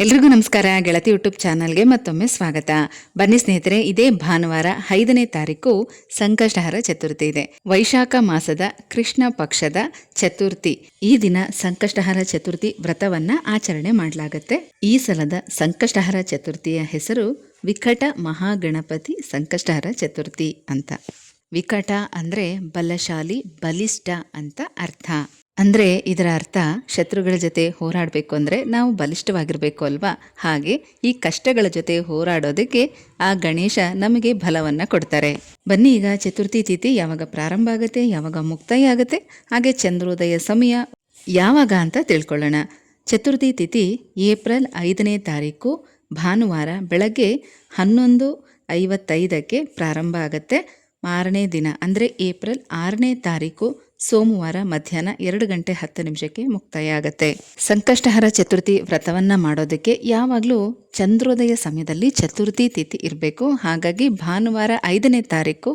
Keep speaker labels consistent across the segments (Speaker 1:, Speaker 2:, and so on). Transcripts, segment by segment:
Speaker 1: ಎಲ್ರಿಗೂ ನಮಸ್ಕಾರ. ಗೆಳತಿ ಯೂಟ್ಯೂಬ್ ಚಾನಲ್ಗೆ ಮತ್ತೊಮ್ಮೆ ಸ್ವಾಗತ. ಬನ್ನಿ ಸ್ನೇಹಿತರೆ, ಇದೇ ಭಾನುವಾರ 5ನೇ ತಾರೀಕು ಸಂಕಷ್ಟಹರ ಚತುರ್ಥಿ ಇದೆ. ವೈಶಾಖ ಮಾಸದ ಕೃಷ್ಣ ಪಕ್ಷದ ಚತುರ್ಥಿ. ಈ ದಿನ ಸಂಕಷ್ಟಹರ ಚತುರ್ಥಿ ವ್ರತವನ್ನ ಆಚರಣೆ ಮಾಡಲಾಗುತ್ತೆ. ಈ ಸಲದ ಸಂಕಷ್ಟಹರ ಚತುರ್ಥಿಯ ಹೆಸರು ವಿಕಟ ಮಹಾಗಣಪತಿ ಸಂಕಷ್ಟಹರ ಚತುರ್ಥಿ ಅಂತ. ವಿಕಟ ಅಂದ್ರೆ ಬಲಶಾಲಿ, ಬಲಿಷ್ಠ ಅಂತ ಅರ್ಥ. ಅಂದ್ರೆ ಇದರ ಅರ್ಥ ಶತ್ರುಗಳ ಜೊತೆ ಹೋರಾಡಬೇಕು ಅಂದ್ರೆ ನಾವು ಬಲಿಷ್ಠವಾಗಿರ್ಬೇಕು ಅಲ್ವಾ. ಹಾಗೆ ಈ ಕಷ್ಟಗಳ ಜೊತೆ ಹೋರಾಡೋದಕ್ಕೆ ಆ ಗಣೇಶ ನಮಗೆ ಬಲವನ್ನ ಕೊಡ್ತಾರೆ. ಬನ್ನಿ ಈಗ ಚತುರ್ಥಿ ತಿಥಿ ಯಾವಾಗ ಪ್ರಾರಂಭ ಆಗುತ್ತೆ, ಯಾವಾಗ ಮುಕ್ತಾಯ ಆಗುತ್ತೆ, ಹಾಗೆ ಚಂದ್ರೋದಯ ಸಮಯ ಯಾವಾಗ ಅಂತ ತಿಳ್ಕೊಳ್ಳೋಣ. ಚತುರ್ಥಿ ತಿಥಿ ಏಪ್ರಿಲ್ 5ನೇ ತಾರೀಕು ಭಾನುವಾರ ಬೆಳಗ್ಗೆ 11:55ಕ್ಕೆ ಪ್ರಾರಂಭ ಆಗುತ್ತೆ. ಮಾರನೇ ದಿನ ಅಂದರೆ ಏಪ್ರಿಲ್ 6ನೇ ತಾರೀಕು ಸೋಮವಾರ ಮಧ್ಯಾಹ್ನ 2:10 ಮುಕ್ತಾಯ ಆಗುತ್ತೆ. ಸಂಕಷ್ಟಹರ ಚತುರ್ಥಿ ವ್ರತವನ್ನ ಮಾಡೋದಕ್ಕೆ ಯಾವಾಗಲೂ ಚಂದ್ರೋದಯ ಸಮಯದಲ್ಲಿ ಚತುರ್ಥಿ ತಿಥಿ ಇರಬೇಕು. ಹಾಗಾಗಿ ಭಾನುವಾರ 5ನೇ ತಾರೀಕು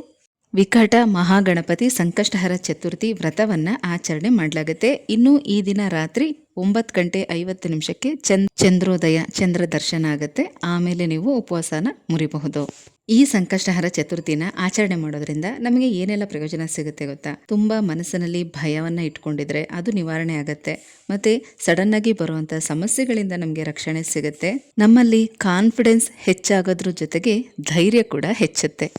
Speaker 1: ವಿಕಟ ಮಹಾಗಣಪತಿ ಸಂಕಷ್ಟಹರ ಚತುರ್ಥಿ ವ್ರತವನ್ನ ಆಚರಣೆ ಮಾಡಲಾಗುತ್ತೆ. ಇನ್ನು ಈ ದಿನ ರಾತ್ರಿ 9:50 ಚಂದ್ರೋದಯ, ಚಂದ್ರ ದರ್ಶನ ಆಗುತ್ತೆ. ಆಮೇಲೆ ನೀವು ಉಪವಾಸನ ಮುರಿಬಹುದು. ಈ ಸಂಕಷ್ಟಹರ ಚತುರ್ಥಿನ ಆಚರಣೆ ಮಾಡೋದ್ರಿಂದ ನಮಗೆ ಏನೆಲ್ಲ ಪ್ರಯೋಜನ ಸಿಗುತ್ತೆ ಗೊತ್ತಾ? ತುಂಬಾ ಮನಸ್ಸಿನಲ್ಲಿ ಭಯವನ್ನ ಇಟ್ಕೊಂಡಿದ್ರೆ ಅದು ನಿವಾರಣೆ ಆಗತ್ತೆ. ಮತ್ತೆ ಸಡನ್ ಆಗಿ ಬರುವಂತ ಸಮಸ್ಯೆಗಳಿಂದ ನಮಗೆ ರಕ್ಷಣೆ ಸಿಗುತ್ತೆ. ನಮ್ಮಲ್ಲಿ ಕಾನ್ಫಿಡೆನ್ಸ್ ಹೆಚ್ಚಾಗೋದ್ರ ಜೊತೆಗೆ ಧೈರ್ಯ ಕೂಡ ಹೆಚ್ಚುತ್ತೆ.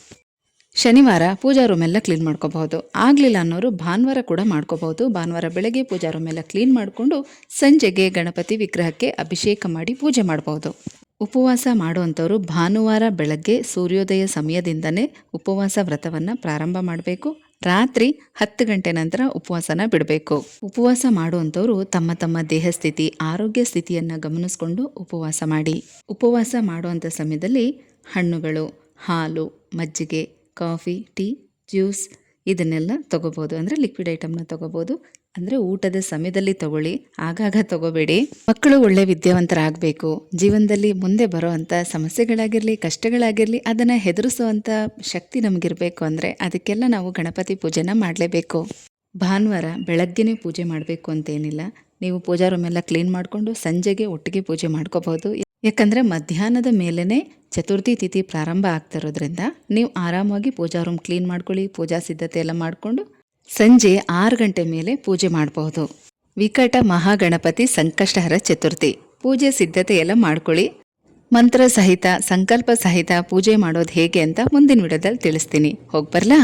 Speaker 1: ಶನಿವಾರ ಪೂಜಾ ರೂಮ್ ಎಲ್ಲ ಕ್ಲೀನ್ ಮಾಡ್ಕೋಬಹುದು. ಆಗ್ಲಿಲ್ಲ ಅನ್ನೋರು ಭಾನುವಾರ ಕೂಡ ಮಾಡ್ಕೋಬಹುದು. ಭಾನುವಾರ ಬೆಳಗ್ಗೆ ಪೂಜಾ ರೂಮ್ ಎಲ್ಲ ಕ್ಲೀನ್ ಮಾಡಿಕೊಂಡು ಸಂಜೆಗೆ ಗಣಪತಿ ವಿಗ್ರಹಕ್ಕೆ ಅಭಿಷೇಕ ಮಾಡಿ ಪೂಜೆ ಮಾಡಬಹುದು. ಉಪವಾಸ ಮಾಡುವಂಥವ್ರು ಭಾನುವಾರ ಬೆಳಗ್ಗೆ ಸೂರ್ಯೋದಯ ಸಮಯದಿಂದನೇ ಉಪವಾಸ ವ್ರತವನ್ನ ಪ್ರಾರಂಭ ಮಾಡಬೇಕು. ರಾತ್ರಿ 10 ಗಂಟೆ ನಂತರ ಉಪವಾಸನ ಬಿಡಬೇಕು. ಉಪವಾಸ ಮಾಡುವಂಥವ್ರು ತಮ್ಮ ತಮ್ಮ ದೇಹ ಸ್ಥಿತಿ, ಆರೋಗ್ಯ ಸ್ಥಿತಿಯನ್ನ ಗಮನಿಸಿಕೊಂಡು ಉಪವಾಸ ಮಾಡಿ. ಉಪವಾಸ ಮಾಡುವಂಥ ಸಮಯದಲ್ಲಿ ಹಣ್ಣುಗಳು, ಹಾಲು, ಮಜ್ಜಿಗೆ, ಕಾಫಿ, ಟೀ, ಜ್ಯೂಸ್ ಇದನ್ನೆಲ್ಲ ತಗೋಬಹುದು. ಅಂದರೆ ಲಿಕ್ವಿಡ್ ಐಟಮ್ನ ತಗೋಬಹುದು. ಅಂದರೆ ಊಟದ ಸಮಯದಲ್ಲಿ ತಗೊಳ್ಳಿ, ಆಗಾಗ ತಗೋಬೇಡಿ. ಮಕ್ಕಳು ಒಳ್ಳೆ ವಿದ್ಯಾವಂತರಾಗಬೇಕು. ಜೀವನದಲ್ಲಿ ಮುಂದೆ ಬರೋ ಅಂಥ ಸಮಸ್ಯೆಗಳಾಗಿರಲಿ, ಕಷ್ಟಗಳಾಗಿರಲಿ ಅದನ್ನು ಹೆದರಿಸುವಂಥ ಶಕ್ತಿ ನಮಗಿರಬೇಕು. ಅಂದರೆ ಅದಕ್ಕೆಲ್ಲ ನಾವು ಗಣಪತಿ ಪೂಜೆನ ಮಾಡಲೇಬೇಕು. ಭಾನುವಾರ ಬೆಳಗ್ಗೆನೇ ಪೂಜೆ ಮಾಡಬೇಕು ಅಂತೇನಿಲ್ಲ. ನೀವು ಪೂಜಾ ರೂಮ್ ಎಲ್ಲ ಕ್ಲೀನ್ ಮಾಡಿಕೊಂಡು ಸಂಜೆಗೆ ಒಟ್ಟಿಗೆ ಪೂಜೆ ಮಾಡ್ಕೋಬಹುದು. ಯಾಕಂದರೆ ಮಧ್ಯಾಹ್ನದ ಮೇಲೇ ಚತುರ್ಥಿ ತಿಥಿ ಪ್ರಾರಂಭ ಆಗ್ತಿರೋದ್ರಿಂದ ನೀವು ಆರಾಮಾಗಿ ಪೂಜಾ ರೂಮ್ ಕ್ಲೀನ್ ಮಾಡ್ಕೊಳ್ಳಿ. ಪೂಜಾ ಸಿದ್ಧತೆ ಎಲ್ಲ ಮಾಡಿಕೊಂಡು ಸಂಜೆ 6 ಗಂಟೆ ಮೇಲೆ ಪೂಜೆ ಮಾಡಬಹುದು. ವಿಕಟ ಮಹಾಗಣಪತಿ ಸಂಕಷ್ಟಹರ ಚತುರ್ಥಿ ಪೂಜೆ ಸಿದ್ಧತೆ ಎಲ್ಲ ಮಾಡ್ಕೊಳ್ಳಿ. ಮಂತ್ರ ಸಹಿತ, ಸಂಕಲ್ಪ ಸಹಿತ ಪೂಜೆ ಮಾಡೋದು ಹೇಗೆ ಅಂತ ಮುಂದಿನ ವಿಡಿಯೋದಲ್ಲಿ ತಿಳಿಸ್ತೀನಿ. ಹೋಗ್ಬರ್ಲಾ?